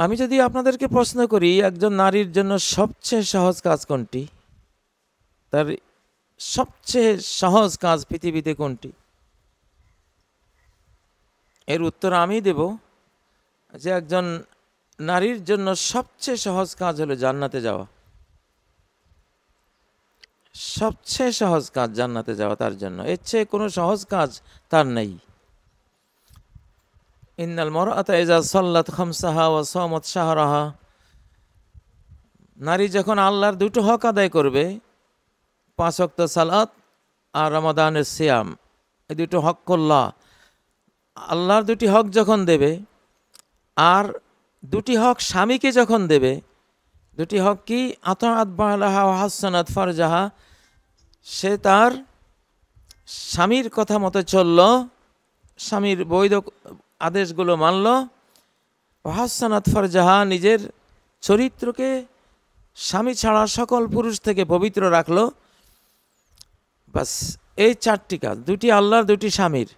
আমি যদি আপনাদেরকে প্রশ্ন করি একজন নারীর জন্য সবচেয়ে সহজ কাজ কোনটি, তার সবচেয়ে সহজ কাজ পৃথিবীতে কোনটি, এর উত্তর আমি দেব যে একজন নারীর জন্য সবচেয়ে সহজ কাজ হলো জান্নাতে যাওয়া। সবচেয়ে সহজ কাজ জান্নাতে যাওয়া তার জন্য, এর চেয়ে কোনো সহজ কাজ তার নেই। ইন্নাল মারআতা ইযা সাল্লাত খামসাহা ওয়া সামাত শাহরাহা, নারী যখন আল্লাহর দুটো হক আদায় করবে, 5 ওয়াক্ত সালাত আর রমাদানের সিয়াম, এই দুটো হক করলা, আল্লাহর দুটি হক যখন দেবে, আর দুটি হক স্বামীকে যখন দেবে, দুটি হক কি, আতাআত বালাহা ওয়া হাসানাত ফারজাহা, সে তার স্বামীর কথা মতো চলল, স্বামীর বৈধ আদেশগুলো মানল, ওয়া হাসানাত ফারজাহা, নিজের চরিত্রকে স্বামী ছাড়া সকল পুরুষ থেকে পবিত্র রাখলো। বাস, এই 4টি কাজ, দুটি আল্লাহর দুটি স্বামীর,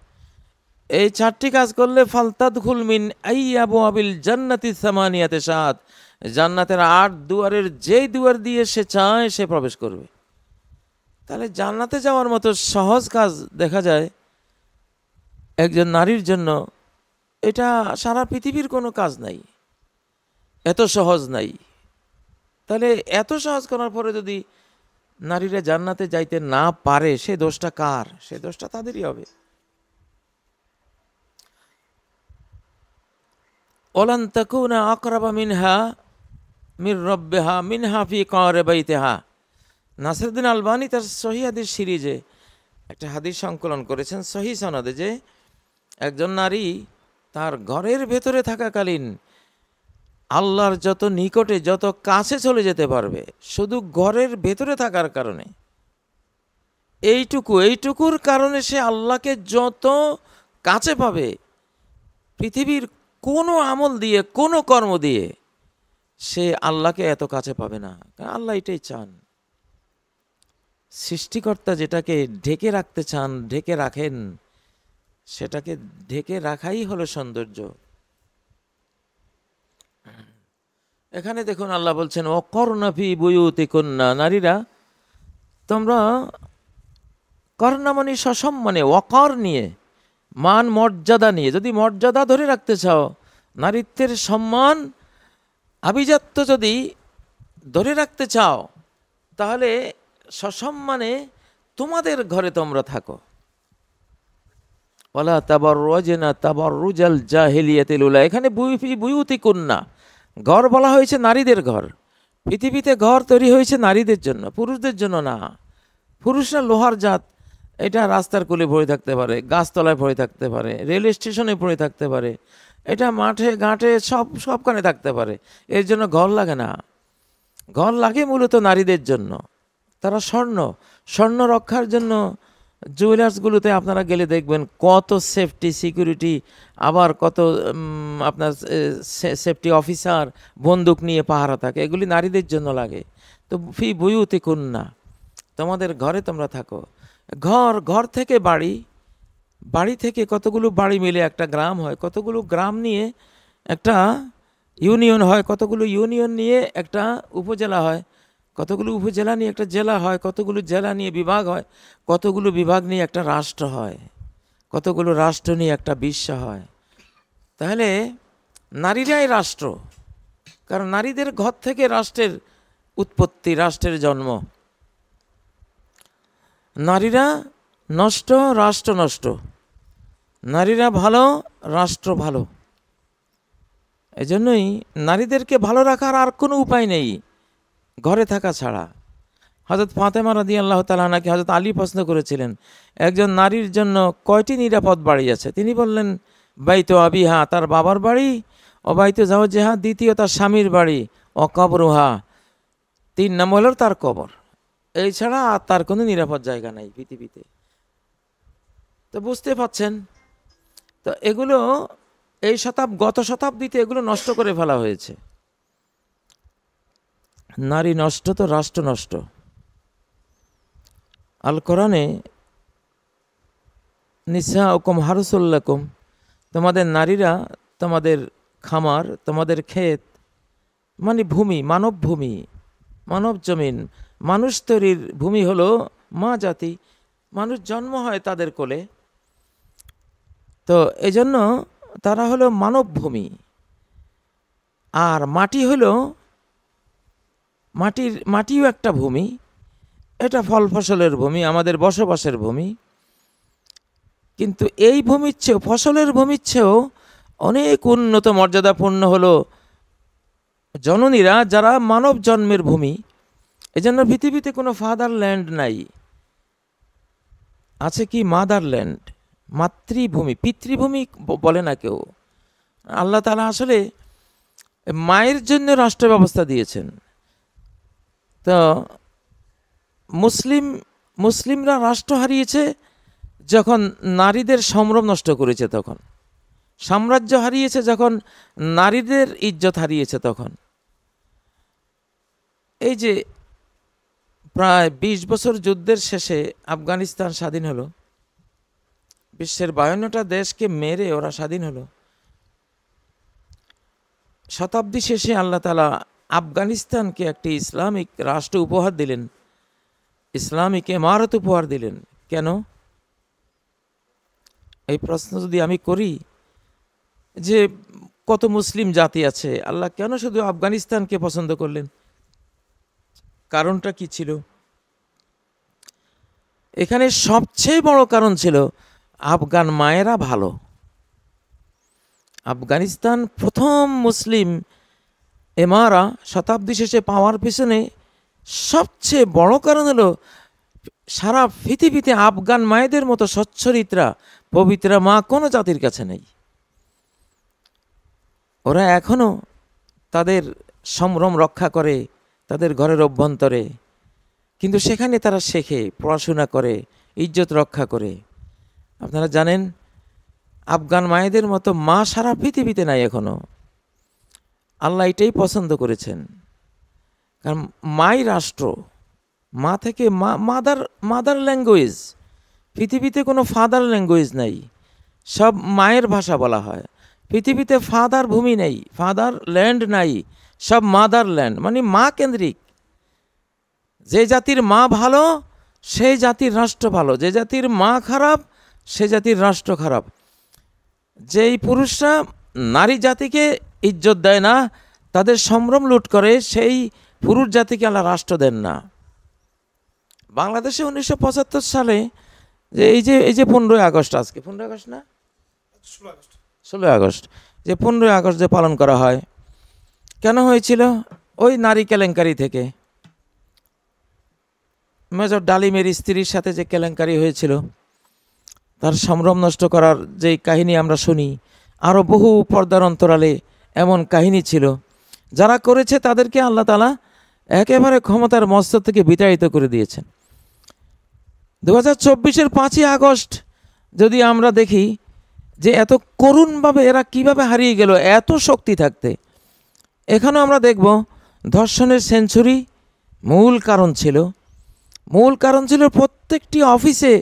এই 4টি কাজ করলে ফালতাদখুল মিন আইয়াবওয়াবিল জান্নাতি সামানিয়াতে শাহাদ, জান্নাতের 8 দুয়ারের যেই দুয়ার দিয়ে সে চায় সে প্রবেশ করবে। তাহলে জান্নাতে যাওয়ার মতো সহজ কাজ দেখা যায় একজন নারীর জন্য, এটা সারা পৃথিবীর কোনো কাজ নাই, এত সহজ নাই। তাহলে এত সহজ করার পরে যদি নারীরা জান্নাতে যাইতে না পারে, সে দোষটা কার? সে দোষটা তাদেরই হবে। ওয়ালান তাকুনা আকরাবা মিনহা মির রব্বিহা মিনহা ফি কারি বাইতিহা। নাসিরউদ্দিন আলবানী তার সহিহ হাদিস সিরিজে একটা হাদিস সংকলন করেছেন সহিহ সনদে, যে একজন নারী তার ঘরের ভেতরে থাকাকালীন আল্লাহর যত নিকটে, যত কাছে চলে যেতে পারবে শুধু ঘরের ভেতরে থাকার কারণে, এইটুকুর কারণে সে আল্লাহকে যত কাছে পাবে, পৃথিবীর কোনো আমল দিয়ে, কোনো কর্ম দিয়ে সে আল্লাহকে এত কাছে পাবে না। কারণ আল্লাহ এটাই চান, সৃষ্টিকর্তা যেটাকে ঢেকে রাখতে চান, ঢেকে রাখেন, সেটাকে ঢেকে রাখাই হলো সৌন্দর্য। এখানে দেখুন আল্লাহ বলছেন ওয়াকরনা ফি বুয়ুতিকুন্না, নারীরা তোমরা, করনা মানে সসম্মানে, ওয়াকর নিয়ে, মান মর্যাদা নিয়ে, যদি মর্যাদা ধরে রাখতে চাও, নারীত্বের সম্মান আভিজাত্য যদি ধরে রাখতে চাও, তাহলে সসম্মানে তোমাদের ঘরে তোমরা থাকো। ওয়ালা তাবাররুজনা তাবাররুজাল জাহিলিয়াতিল উলা, এখানে বুয়ুতিকুন্না, ঘর বলা হয়েছে নারীদের ঘর। পৃথিবীতে ঘর তৈরি হয়েছে নারীদের জন্য, পুরুষদের জন্য না। পুরুষরা লোহার জাত, এটা রাস্তার কোলে পড়ে থাকতে পারে, গাছতলায় পড়ে থাকতে পারে, রেল স্টেশনে পড়ে থাকতে পারে, এটা মাঠে ঘাটে সবখানে থাকতে পারে, এর জন্য ঘর লাগে না। ঘর লাগে মূলত নারীদের জন্য। তারা স্বর্ণ রক্ষার জন্য জুয়েলার্সগুলোতে আপনারা গেলে দেখবেন কত সেফটি, সিকিউরিটি, আবার কত আপনার সেফটি অফিসার বন্দুক নিয়ে পাহারা থাকে, এগুলি নারীদের জন্য লাগে। তো ফি বুয়ুতিকুন্না, তোমাদের ঘরে তোমরা থাকো। ঘর থেকে বাড়ি, বাড়ি থেকে কতগুলো বাড়ি মিলে একটা গ্রাম হয়, কতগুলো গ্রাম নিয়ে একটা ইউনিয়ন হয়, কতগুলো ইউনিয়ন নিয়ে একটা উপজেলা হয়, কতগুলো উপজেলা নিয়ে একটা জেলা হয়, কতগুলো জেলা নিয়ে বিভাগ হয়, কতগুলো বিভাগ নিয়ে একটা রাষ্ট্র হয়, কতগুলো রাষ্ট্র নিয়ে একটা বিশ্ব হয়। তাহলে নারীরাই রাষ্ট্র, কারণ নারীদের ঘর থেকে রাষ্ট্রের উৎপত্তি, রাষ্ট্রের জন্ম। নারীরা নষ্ট, রাষ্ট্র নষ্ট। নারীরা ভালো, রাষ্ট্র ভালো। এজন্যই নারীদেরকে ভালো রাখার আর কোনো উপায় নেই ঘরে থাকা ছাড়া। হযরত ফাতেমা রাদিয়াল্লাহু তাআলা আনহাকে হযরত আলী প্রশ্ন করেছিলেন, একজন নারীর জন্য কয়টি নিরাপদ বাড়ি আছে? তিনি বললেন, বাইতু আবিহা, তার বাবার বাড়ি, ও বাইতু জাওজিহা, দ্বিতীয় তার স্বামীর বাড়ি, ও কবরুহা, 3 নম্বর হলো তার কবর। এই ছাড়া আর তার কোনো নিরাপদ জায়গা নাই পৃথিবীতে। তো বুঝতে পাচ্ছেন, তো এগুলো এই গত শতাব্দীতে এগুলো নষ্ট করে ফেলা হয়েছে। নারী নষ্ট তো রাষ্ট্র নষ্ট। আল কোরআনে নিসাউকুম হারসুল লাকুম, তোমাদের নারীরা তোমাদের খামার, তোমাদের ক্ষেত, মানে ভূমি, মানব ভূমি, মানব জমিন, মানুষ তৈরির ভূমি হলো মা জাতি। মানুষ জন্ম হয় তাদের কোলে, তো এই জন্য তারা হলো মানব ভূমি। আর মাটি হলো, মাটিও একটা ভূমি, এটা ফল ফসলের ভূমি, আমাদের বসবাসের ভূমি। কিন্তু এই ভূমির চেয়েও, ফসলের ভূমির চেয়েও অনেক উন্নত মর্যাদাপূর্ণ হলো জননীরা, যারা মানব জন্মের ভূমি। এজন্য পৃথিবীতে কোনো ফাদারল্যান্ড নাই, আছে কি মাদারল্যান্ড, মাতৃভূমি। পিতৃভূমি বলে না কেউ। আল্লাহ তাআলা আসলে মায়ের জন্য রাষ্ট্র ব্যবস্থা দিয়েছেন। তো মুসলিমরা রাষ্ট্র হারিয়েছে যখন নারীদের সম্ভ্রম নষ্ট করেছে, তখন সাম্রাজ্য হারিয়েছে যখন নারীদের ইজ্জত হারিয়েছে। তখন এই যে প্রায় ২০ বছর যুদ্ধের শেষে আফগানিস্তান স্বাধীন হলো, বিশ্বের ৫২টা দেশকে মেরে ওরা স্বাধীন হলো। শতাব্দী শেষে আল্লাহ তাআলা আফগানিস্তানকে একটি ইসলামিক রাষ্ট্র উপহার দিলেন, ইসলামিক ইমারত উপহার দিলেন। কেন? এই প্রশ্ন যদি আমি করি যে কত মুসলিম জাতি আছে, আল্লাহ কেন শুধু আফগানিস্তানকে পছন্দ করলেন? কারণটা কি ছিল? এখানে সবচেয়ে বড় কারণ ছিল আফগান মায়েরা ভালো। আফগানিস্তান প্রথম মুসলিম এমারা শতাব্দী শেষে পাওয়ার পিছনে সবচেয়ে বড় কারণ হলো সারা পৃথিবীতে আফগান মায়েদের মতো সচ্চরিত্রা পবিত্রা মা কোনো জাতির কাছে নেই। ওরা এখনো তাদের সম্ভ্রম রক্ষা করে তাদের ঘরের অভ্যন্তরে, কিন্তু সেখানে তারা শেখে, পড়াশোনা করে, ইজ্জত রক্ষা করে। আপনারা জানেন আফগান মায়েদের মতো মা সারা পৃথিবীতে নাই এখনো। আল্লাহ এটাই পছন্দ করেছেন, কারণ মাই রাষ্ট্র। মা থেকে মাদার ল্যাঙ্গুয়েজ। পৃথিবীতে কোনো ফাদার ল্যাঙ্গুয়েজ নাই, সব মায়ের ভাষা বলা হয়। পৃথিবীতে ফাদার ভূমি নেই, ফাদার ল্যান্ড নাই, সব মাদার ল্যান্ড, মানে মা কেন্দ্রিক। যে জাতির মা ভালো সেই জাতির রাষ্ট্র ভালো, যে জাতির মা খারাপ সে জাতির রাষ্ট্র খারাপ। যেই পুরুষরা নারী জাতিকে ইজ্জত দেয় না, তাদের সম্ভ্রম লুট করে, সেই পুরুষ জাতিকে আল্লাহ রাষ্ট্র দেন না। বাংলাদেশে 1975 সালে যে এই যে 15ই আগস্ট, আজকে 15 আগস্ট না 16 আগস্ট, যে 15ই আগস্ট যে পালন করা হয়, কেন হয়েছিল? ওই নারী কেলেঙ্কারি থেকে। মেজর ডালিমের স্ত্রীর সাথে যে কেলেঙ্কারি হয়েছিল, তার সম্ভ্রম নষ্ট করার যে কাহিনী আমরা শুনি, আরও বহু পর্দার অন্তরালে এমন কাহিনী ছিল। যারা করেছে তাদেরকে আল্লাহ তাআলা একেবারে ক্ষমতার মস্তক থেকে বিতাড়িত করে দিয়েছেন। 2024-এর 5ই আগস্ট যদি আমরা দেখি যে এত করুণভাবে এরা কিভাবে হারিয়ে গেল এত শক্তি থাকতে, এখানেও আমরা দেখব ধর্ষণের সেঞ্চুরি মূল কারণ ছিল। প্রত্যেকটি অফিসে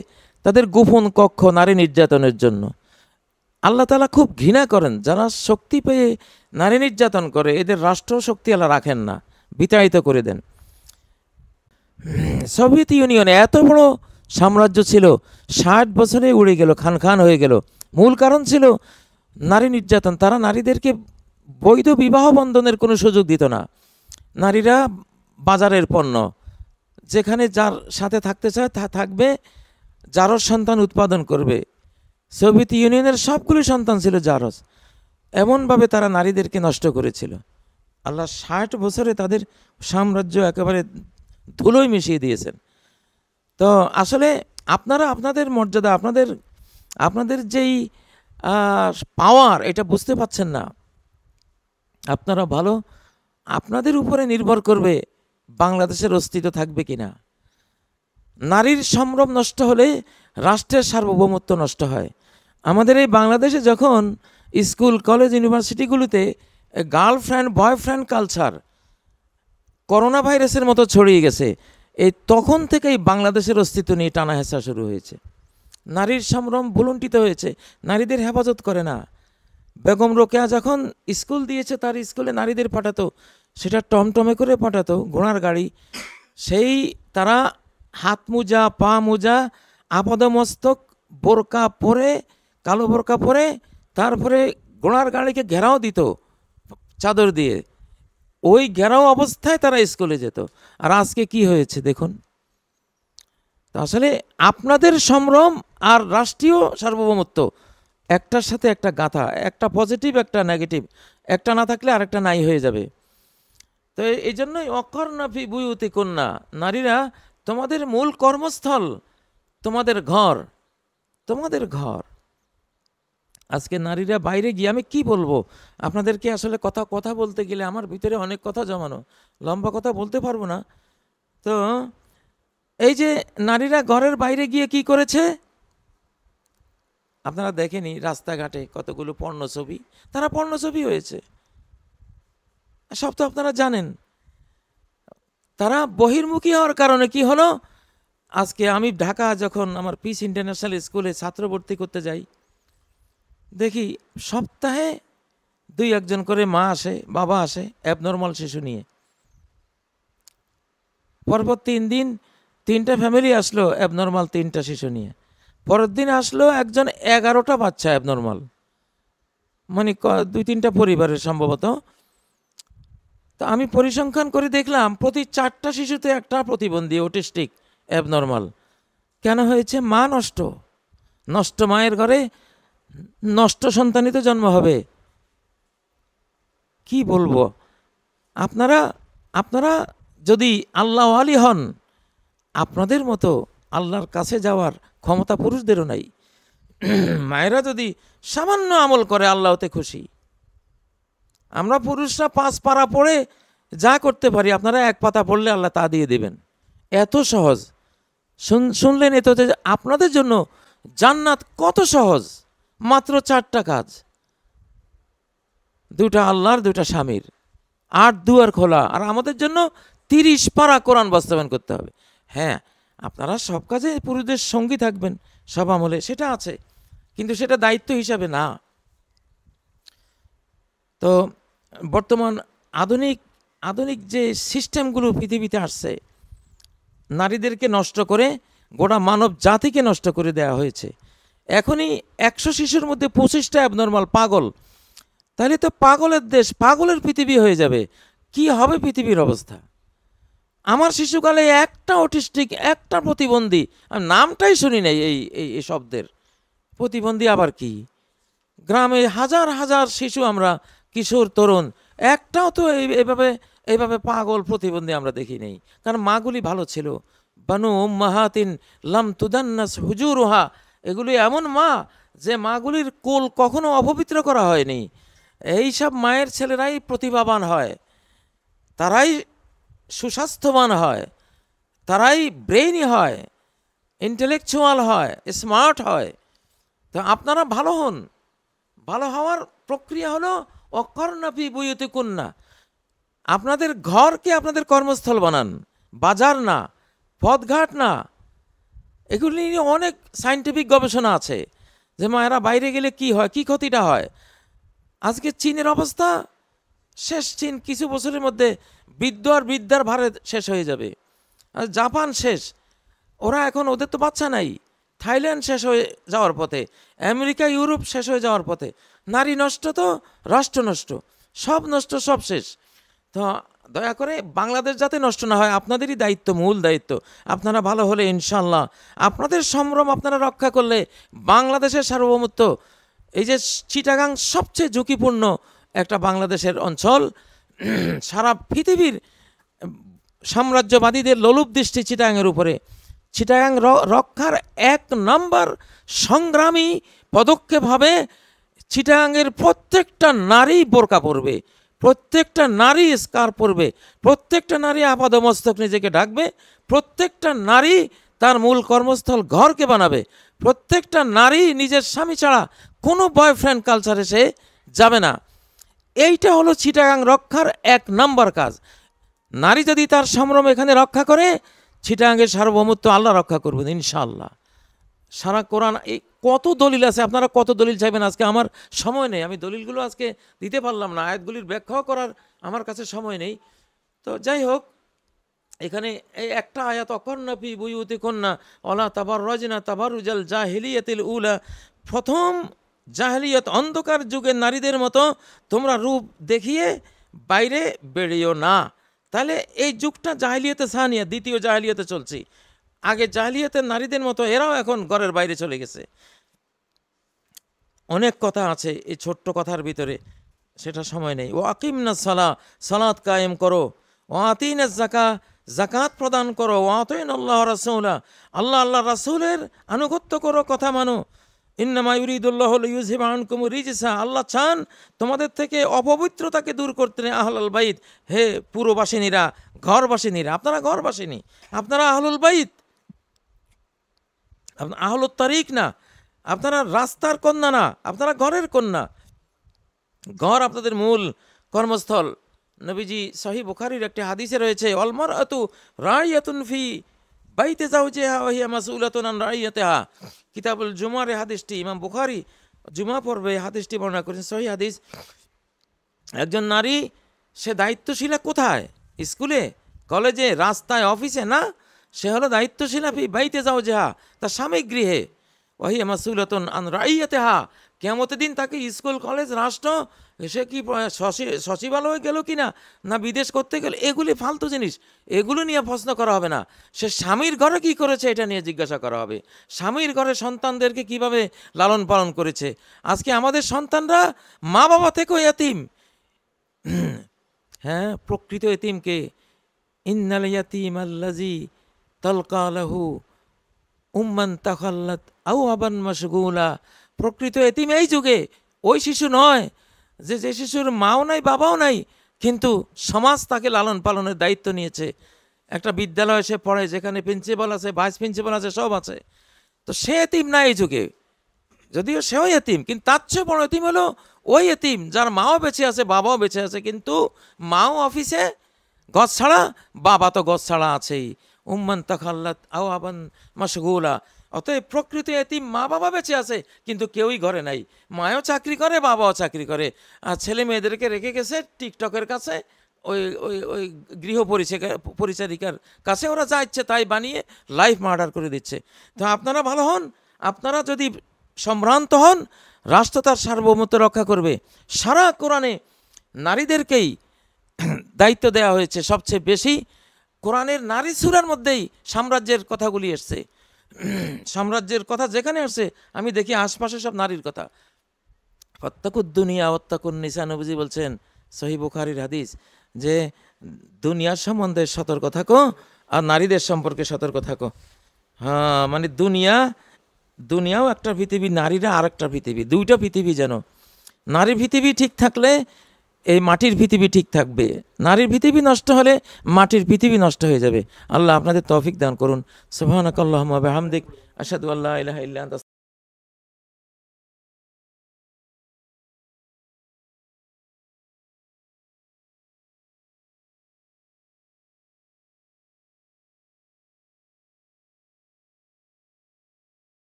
তাদের গোপন কক্ষ নারী নির্যাতনের জন্য। আল্লাহ তাআলা খুব ঘৃণা করেন যারা শক্তি পেয়ে নারী নির্যাতন করে, এদের রাষ্ট্র শক্তি আল্লাহ রাখেন না, বিতাড়িত করে দেন। সোভিয়েত ইউনিয়নে এত বড় সাম্রাজ্য ছিল, 60 বছরে উড়ে গেল, খান হয়ে গেল। মূল কারণ ছিল নারী নির্যাতন। তারা নারীদেরকে বৈধ বিবাহ বন্ধনের কোনো সুযোগ দিত না। নারীরা বাজারের পণ্য, যেখানে যার সাথে থাকতে চায় তা থাকবে, জারজ সন্তান উৎপাদন করবে। সোভিয়েত ইউনিয়নের সবগুলো সন্তান ছিল জারজ। এমনভাবে তারা নারীদেরকে নষ্ট করেছিল। আল্লাহ 60 বছরে তাদের সাম্রাজ্য একেবারে ধুলোয় মিশিয়ে দিয়েছেন। তো আসলে আপনারা আপনাদের মর্যাদা, আপনাদের যেই পাওয়ার, এটা বুঝতে পারছেন না। আপনারা ভালো, আপনাদের উপরে নির্ভর করবে বাংলাদেশের অস্তিত্ব থাকবে কিনা। নারীর সম্ভ্রম নষ্ট হলে রাষ্ট্রের সার্বভৌমত্ব নষ্ট হয়। আমাদের এই বাংলাদেশে যখন স্কুল, কলেজ, ইউনিভার্সিটিগুলোতে গার্লফ্রেন্ড বয়ফ্রেন্ড কালচার করোনা ভাইরাসের মতো ছড়িয়ে গেছে, এই তখন থেকেই বাংলাদেশের অস্তিত্ব নিয়ে টানা হেঁচা শুরু হয়েছে। নারীর সম্ভ্রম ভুলুণ্ঠিত হয়েছে, নারীদের হেফাজত করে না। বেগম রোকেয়া যখন স্কুল দিয়েছে, তার স্কুলে নারীদের পাঠাতো, সেটা টমটমে করে পাঠাতো, ঘোড়ার গাড়ি। সেই তারা হাত মোজা, পা মোজা, আপাদমস্তক বোরকা পরে, কালো বোরকা পরে, তারপরে ঘোড়ার গাড়িকে ঘেরাও দিত চাদর দিয়ে। ওই ঘেরাও অবস্থায় তারা স্কুলে যেত। আর আজকে কি হয়েছে দেখুন। আসলে আপনাদের সম্ভ্রম আর রাষ্ট্রীয় সার্বভৌমত্ব একটার সাথে একটা গাঁথা, একটা পজিটিভ একটা নেগেটিভ, একটা না থাকলে আরেকটা নাই হয়ে যাবে। তো এই জন্যই অকর্ণা ফি বুয়ুতিকুন্না, নারীরা তোমাদের মূল কর্মস্থল, তোমাদের ঘর, তোমাদের ঘর। আজকে নারীরা বাইরে গিয়ে, আমি কি বলবো আপনাদেরকে, আসলে কথা বলতে গেলে আমার ভিতরে অনেক কথা জমানো, লম্বা কথা বলতে পারবো না। তো এই যে নারীরা ঘরের বাইরে গিয়ে কি করেছে আপনারা দেখেনি, রাস্তাঘাটে কতগুলো পর্ণ ছবি, তারা পর্ণ ছবি হয়েছে, সব তো আপনারা জানেন। তারা বহির্মুখী হওয়ার কারণে কি হলো, আজকে আমি ঢাকা যখন আমার পিস ইন্টারন্যাশনাল স্কুলে ছাত্র ভর্তি করতে যাই, দেখি সপ্তাহে 2-1 করে মা আসে, বাবা আসে অ্যাবনর্মাল শিশু নিয়ে। পরপর 3 দিন 3টা ফ্যামিলি আসলো অ্যাবনর্মাল 3টা শিশু নিয়ে। পরের দিন আসলো একজন 11টা বাচ্চা অ্যাবনর্মাল, মানে 2-3টা পরিবারের সম্ভবত। তো আমি পরিসংখ্যান করে দেখলাম প্রতি 4টা শিশুতে একটা প্রতিবন্ধী, অটিস্টিক, অ্যাবনর্মাল। কেন হয়েছে? মা নষ্ট। নষ্ট মায়ের ঘরে নষ্ট সন্তানই তো জন্ম হবে। কি বলবো, আপনারা যদি আল্লাহ আলী হন, আপনাদের মতো আল্লাহর কাছে যাওয়ার ক্ষমতা পুরুষদেরও নাই। মায়েরা যদি সামান্য আমল করে আল্লাহতে খুশি। আমরা পুরুষরা 5 পারা পড়ে যা করতে পারি, আপনারা 1 পাতা পড়লে আল্লাহ তা দিয়ে দেবেন। এত সহজ। শুনলেন এত, আপনাদের জন্য জান্নাত কত সহজ, মাত্র 4টা কাজ, 2টা আল্লাহর, 2টা স্বামীর, 8 দুয়ার খোলা। আর আমাদের জন্য 30 পারা কোরআন বাস্তবায়ন করতে হবে। হ্যাঁ, আপনারা সব কাজে পুরুষদের সঙ্গী থাকবেন, সব আমলে, সেটা আছে, কিন্তু সেটা দায়িত্ব হিসাবে না। তো বর্তমান আধুনিক যে সিস্টেমগুলো পৃথিবীতে আসছে, নারীদেরকে নষ্ট করে গোটা মানব জাতিকে নষ্ট করে দেওয়া হয়েছে। এখনই 100 শিশুর মধ্যে 25টা অ্যাবনর্মাল, পাগল। তাহলে তো পাগলের দেশ, পাগলের পৃথিবী হয়ে যাবে। কি হবে পৃথিবীর অবস্থা? আমার শিশুকালে একটা অটিস্টিক, একটা প্রতিবন্ধী, আমি নামটাই শুনি নাই এই শব্দের। প্রতিবন্ধী আবার কি? গ্রামে হাজার হাজার শিশু, আমরা কিশোর তরুণ, একটাও তো এইভাবে পাগল প্রতিবন্ধী আমরা দেখি নেই। কারণ মাগুলি ভালো ছিল। বানু উম্মাহাতিন লাম তুদান্নাস হুজুরুহা, এগুলি এমন মা যে মাগুলির কোল কখনো অপবিত্র করা হয়নি। এই সব মায়ের ছেলেরাই প্রতিভাবান হয়, তারাই সুস্বাস্থ্যবান হয়, তারাই ব্রেইনি হয়, ইন্টেলেকচুয়াল হয়, স্মার্ট হয়। তো আপনারা ভালো হন। ভালো হওয়ার প্রক্রিয়া হলো অকর্ণা ফি বুয়ুতিকুন্না। আপনাদের ঘরকে আপনাদের কর্মস্থল বানান, বাজার না, পথঘাট না। এগুলি নিয়ে অনেক সায়েন্টিফিক গবেষণা আছে যে মায়েরা বাইরে গেলে কি হয়, কি ক্ষতিটা হয়। আজকে চীনের অবস্থা শেষ। চীন কিছু বছরের মধ্যে বিদ্যার ভারে শেষ হয়ে যাবে। আর জাপান শেষ, ওরা এখন, ওদের তো বাচ্চা নাই। থাইল্যান্ড শেষ হয়ে যাওয়ার পথে, আমেরিকা, ইউরোপ শেষ হয়ে যাওয়ার পথে। নারী নষ্ট তো রাষ্ট্র নষ্ট, সব নষ্ট, সব শেষ। তো দয়া করে বাংলাদেশ যাতে নষ্ট না হয়, আপনাদেরই দায়িত্ব, মূল দায়িত্ব। আপনারা ভালো হলে ইনশাল্লাহ, আপনাদের সম্ভ্রম আপনারা রক্ষা করলে বাংলাদেশের সার্বভৌমত্ব, এই যে চিটাগাং সবচেয়ে ঝুঁকিপূর্ণ একটা বাংলাদেশের অঞ্চল, সারা পৃথিবীর সাম্রাজ্যবাদীদের লোলুপ দৃষ্টি চিটাগাংয়ের উপরে। চিটাগাং রক্ষার 1 নম্বর সংগ্রামী পদক্ষেপ হবে, চিটাগাংয়ের প্রত্যেকটা নারী বোরকা পরবে, প্রত্যেকটা নারী স্কার্ফ পরবে, প্রত্যেকটা নারী আপাদমস্তক নিজেকে ঢাকবে, প্রত্যেকটা নারী তার মূল কর্মস্থল ঘরকে বানাবে, প্রত্যেকটা নারী নিজের স্বামী ছাড়া কোনো বয়ফ্রেন্ড কালচারে সে যাবে না। এইটা হলো চিটাগাং রক্ষার 1 নম্বর কাজ। নারী যদি তার সম্ভ্রম এখানে রক্ষা করে, চিটাগাংয়ের সার্বভৌমত্ব আল্লাহ রক্ষা করবেন ইনশাআল্লাহ। সারা কোরআন কত দলিল আছে, আপনারা কত দলিল চাইবেন? আজকে আমার সময় নেই, আমি দলিলগুলো আজকে দিতে পারলাম না, আয়াতগুলির ব্যাখ্যাও করার আমার কাছে সময় নেই। তো যাই হোক, এখানে এই একটা আয়াত অকর্ণা ফি বুয়ুতিকুন্না ওয়ালা তাবাররাজনা তাবাররুজাল জাহিলিয়াতিল উলা, প্রথম জাহেলিয়ত অন্ধকার যুগের নারীদের মতো তোমরা রূপ দেখিয়ে বাইরে বেরিও না। তাহলে এই যুগটা জাহেলিয়তে সানিয়া, দ্বিতীয় জাহেলিয়তে চলছি। আগে জাহেলিয়তের নারীদের মতো এরাও এখন ঘরের বাইরে চলে গেছে। অনেক কথা আছে এই ছোট্ট কথার ভিতরে, সেটা সময় নেই। ও আকিমনা সালা, সালাত কায়েম করো। ও আতিনা জাকা, জাকাত প্রদান করো। ও আতিন আল্লাহ রাসূলা, আল্লাহ আল্লাহ রাসূলের আনুগত্য করো, কথা মানো। ইন্নামা ইউরিদুল্লাহু লিইউযহিবা আনকুম রিজসা, আল্লাহ চান তোমাদের থেকে অপবিত্রতাকে দূর করতে। আহলাল বাইত, হে পুরবাসিনীরা, ঘরবাসিনীরা, আপনারা ঘরবাসিনী, আপনারা আহলুল বাইত, আহলুত তারিক না, আপনারা রাস্তার কন্যা না, আপনারা ঘরের কন্যা। ঘর আপনাদের মূল কর্মস্থল। নবীজি সহিহ বুখারীর একটি হাদিসে রয়েছে, অল মারআতু রাইয়াতুন ফি বাইতি যাওজিহা ওয়া হিয়া মাসউলাতুন আন রাইয়াতিহা। কিতাবুল জুমার হাদিসটি, ইমাম বুখারী জুমা পর্বে হাদিসটি বর্ণনা করেছেন, সহিহ হাদিস। একজন নারী, সে দায়িত্বশীলা কোথায়? স্কুলে, কলেজে, রাস্তায়, অফিসে না, সে হলো দায়িত্বশীলা ফি বাইতি যাওজিহা, তার স্বামী গৃহে। ওয়া হিয়া মাসউলাতুন আন রাইয়াতিহা, কিয়ামতের দিন তাকে স্কুল, কলেজ, রাষ্ট্র, সে কি সচিবালয়ে গেল কিনা, না বিদেশ করতে গেল, এগুলি ফালতু জিনিস, এগুলো নিয়ে প্রশ্ন করা হবে না। সে স্বামীর ঘরে কি করেছে এটা নিয়ে জিজ্ঞাসা করা হবে। স্বামীর ঘরে সন্তানদেরকে কিভাবে লালন পালন করেছে। আজকে আমাদের সন্তানরা মা বাবা থেকেও এতিম। হ্যাঁ, প্রকৃত এতিমকে, ইন্নাল ইয়াতিম আল্লাজি তালকা লাহু উম্মান তাখাল্লাত আও আবান মাশগুলা। প্রকৃত এতিম এই যুগে ওই শিশু নয় যে শিশুর মাও নাই, বাবাও নাই, কিন্তু সমাজ তাকে লালন পালনের দায়িত্ব নিয়েছে। একটা বিদ্যালয়ে সে পড়ে, যেখানে প্রিন্সিপাল আছে, ভাইস প্রিন্সিপাল আছে, সব আছে। তো সে এতিম না এই যুগে, যদিও সেও এতিম, কিন্তু তার চেয়ে বড় এতিম হলো ওই এতিম যার মাও বেঁচে আছে, বাবাও বেঁচে আছে, কিন্তু মাও অফিসে গছ ছাড়া, বাবা তো গছ ছাড়া আছেই। উম্মান তাখাল্লাত আও আবান মাশগুলা। অতএব প্রকৃত এতিম, মা বাবা বেঁচে আছে কিন্তু কেউই ঘরে নাই। মাও চাকরি করে, বাবাও চাকরি করে, আর ছেলে মেয়েদেরকে রেখে গেছে টিকটকের কাছে, ওই ওই ওই গৃহ পরিচারিকার কাছে। ওরা যা ইচ্ছে তাই বানিয়ে লাইফ মার্ডার করে দিচ্ছে। তো আপনারা ভালো হন, আপনারা যদি সম্ভ্রান্ত হন, রাষ্ট্র তার সার্বভৌমত্ব রক্ষা করবে। সারা কোরআনে নারীদেরকেই দায়িত্ব দেওয়া হয়েছে সবচেয়ে বেশি। কোরআনের নারী সূরার মধ্যেই সাম্রাজ্যের কথাগুলি এসছে। সাম্রাজ্যের কথা যেখানে আসছে আমি দেখি আশপাশে সব নারীর কথা। ফাত্তাকুদ দুনিয়া ওয়াত্তাকুন নিসা, নবীজি বলছেন, সহিহ বুখারীর হাদিস, যে দুনিয়ার সম্বন্ধে সতর্ক থাকো আর নারীদের সম্পর্কে সতর্ক থাকো। হ্যাঁ, মানে দুনিয়াও একটা পৃথিবী, নারীরা আর একটা পৃথিবী, দুইটা পৃথিবী যেন। নারীর পৃথিবী ঠিক থাকলে এই মাটির পৃথিবী ঠিক থাকবে, নারীর পৃথিবী নষ্ট হলে মাটির পৃথিবী নষ্ট হয়ে যাবে। আল্লাহ আপনাদের তৌফিক দান করুন। সুবহানাকাল্লাহুম্মা ওয়া বিহামদিক, আশহাদু আল্লা ইলাহা ইল্লা আনতা